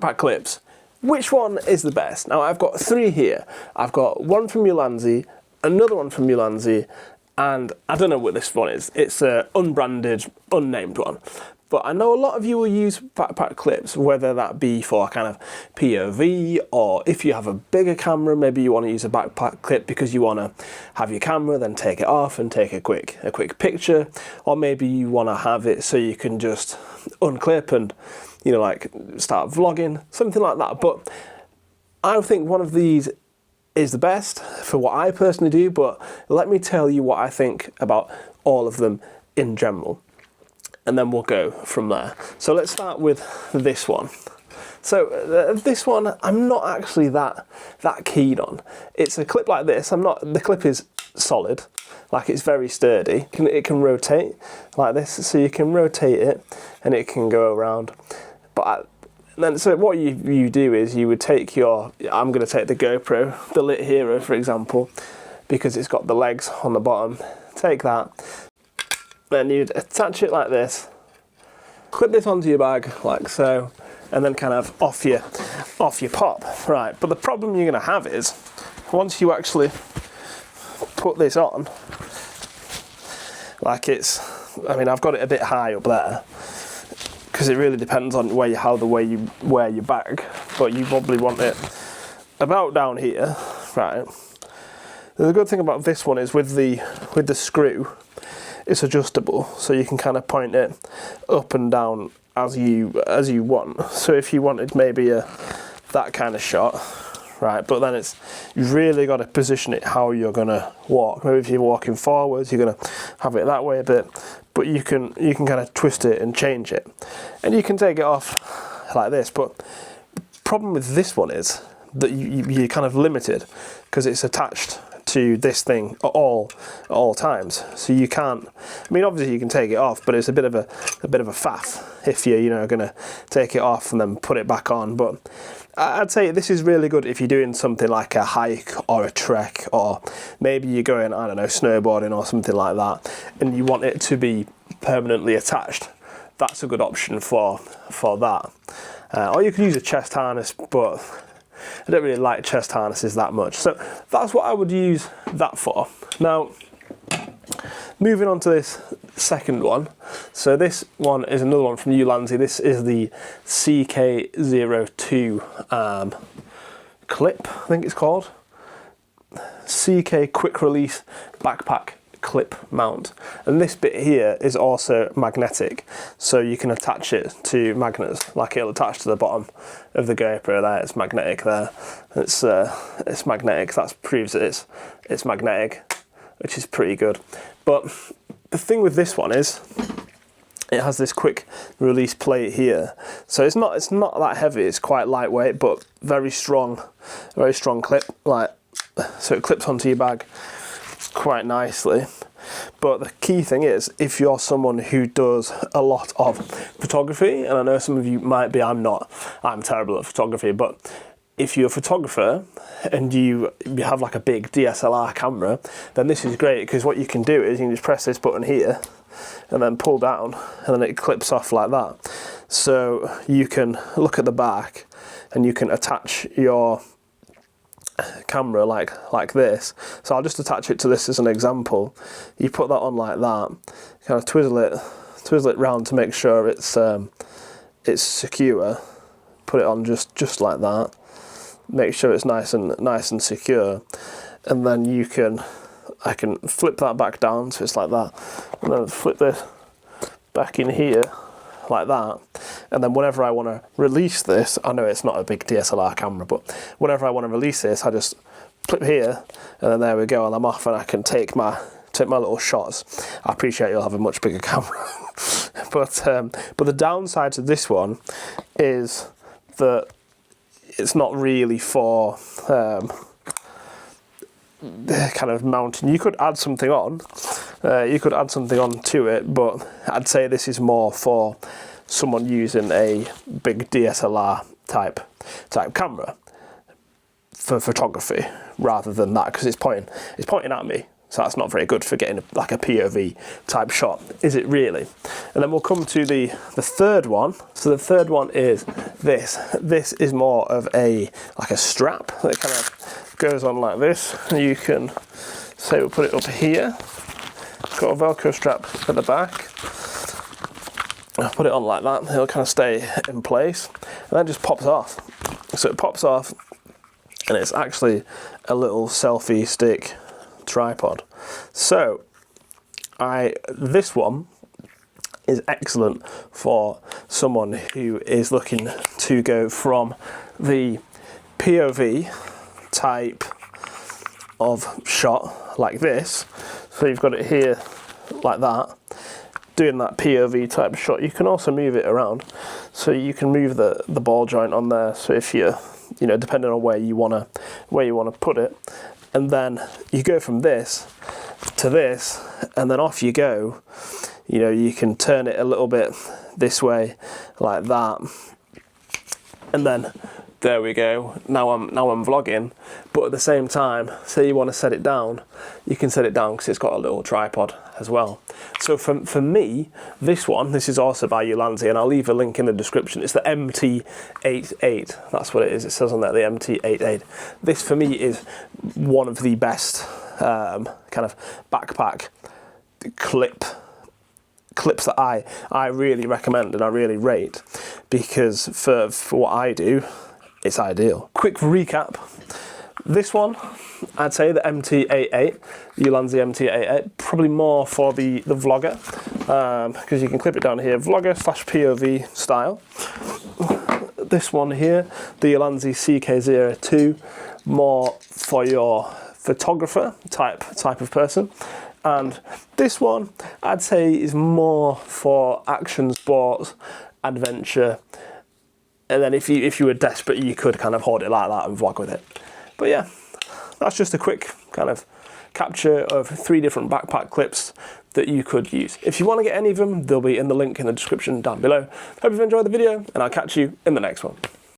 backpack clips, which one is the best? Now I've got 3 here. I've got one from Ulazni, another one from Ulazni, and I don't know what this one is. It's an unbranded, unnamed one. But I know a lot of you will use backpack clips, whether that be for kind of POV, or if you have a bigger camera, maybe you want to use a backpack clip because you want to have your camera, then take it off and take a quick picture, or maybe you want to have it so you can just unclip and, you know, like start vlogging, something like that. But I think one of these is the best for what I personally do, but let me tell you what I think about all of them in general, and then we'll go from there. So let's start with this one. So this one I'm not actually that keen on. It's a clip like this. The clip is solid, like it's very sturdy. It can rotate like this, so you can rotate it and it can go around. But then, so what you do is you would take I'm going to take the GoPro, the Lit Hero for example, because it's got the legs on the bottom. Take that, then you'd attach it like this, clip this onto your bag like so, and then kind of off your pop. Right, but the problem you're going to have is once you actually put this on, like I've got it a bit high up there, because it really depends on the way you wear your bag, but you probably want it about down here, right? The good thing about this one is with the screw, it's adjustable, so you can kind of point it up and down as you want. So if you wanted maybe that kind of shot, right? But then you've really got to position it how you're gonna walk. Maybe if you're walking forwards, you're gonna have it that way a bit, but you can kind of twist it and change it, and you can take it off like this. But the problem with this one is that you're kind of limited because it's attached to this thing at all times. So you can't. I mean, obviously you can take it off, but it's a bit of a faff if you're gonna take it off and then put it back on. But I'd say this is really good if you're doing something like a hike or a trek, or maybe you're going, I don't know, snowboarding or something like that, and you want it to be permanently attached. That's a good option for that. Or you could use a chest harness, but I don't really like chest harnesses that much. So that's what I would use that for. Now, moving on to this second one. So this one is another one from Ulazni. This is the CK02 clip, I think it's called. CK Quick Release Backpack Clip Mount. And this bit here is also magnetic, so you can attach it to magnets, like it'll attach to the bottom of the GoPro there. It's magnetic there. It's magnetic. That proves that it's magnetic, which is pretty good. But the thing with this one is it has this quick release plate here, so it's not that heavy. It's quite lightweight, but very strong clip. Like, so it clips onto your bag quite nicely. But the key thing is, if you're someone who does a lot of photography, and I know some of you might be, I'm terrible at photography, but if you're a photographer and you have like a big DSLR camera, then this is great, because what you can do is you can just press this button here and then pull down, and then it clips off like that. So you can look at the back and you can attach your camera like this. So I'll just attach it to this as an example. You put that on like that, kind of twizzle it round to make sure it's secure. Put it on just like that. Make sure it's nice and secure, and then I can flip that back down so it's like that, and then flip this back in here like that, and then whenever I want to release this, I know it's not a big DSLR camera, but whenever I want to release this, I just flip here, and then there we go, and I'm off, and I can take my little shots. I appreciate you'll have a much bigger camera, but the downside to this one is that it's not really for kind of mounting. You could add something on, to it, but I'd say this is more for someone using a big DSLR type camera for photography, rather than that, because it's pointing at me. So that's not very good for getting like a POV type shot, is it really? And then we'll come to the third one. So the third one is this. This is more of like a strap that kind of goes on like this. You can say we'll put it up here. It's got a Velcro strap at the back. I'll put it on like that, it'll kind of stay in place, and then just pops off. So it pops off, and it's actually a little selfie stick tripod. So this one is excellent for someone who is looking to go from the POV type of shot like this. So you've got it here like that, doing that POV type shot. You can also move it around, so you can move the ball joint on there. So if you're, depending on where you wanna put it, and then you go from this to this, and then off you go. You can turn it a little bit this way, like that, and then there we go. Now I'm vlogging, but at the same time, say you want to set it down, you can set it down because it's got a little tripod as well. So for me, this is also by Ulazni, and I'll leave a link in the description. It's the MT88. That's what it is. It says on there, the MT88. This for me is one of the best kind of backpack clips that I really recommend and I really rate, because for what I do, it's ideal. Quick recap. This one, I'd say the MT88, the Ulazni MT88, probably more for the vlogger, because you can clip it down here, vlogger / POV style. This one here, the Ulazni CK02, more for your photographer type of person. And this one, I'd say, is more for action sports, adventure. And then if you were desperate, you could kind of hold it like that and vlog with it. But yeah, that's just a quick kind of capture of 3 different backpack clips that you could use. If you want to get any of them, they'll be in the link in the description down below. Hope you've enjoyed the video, and I'll catch you in the next one.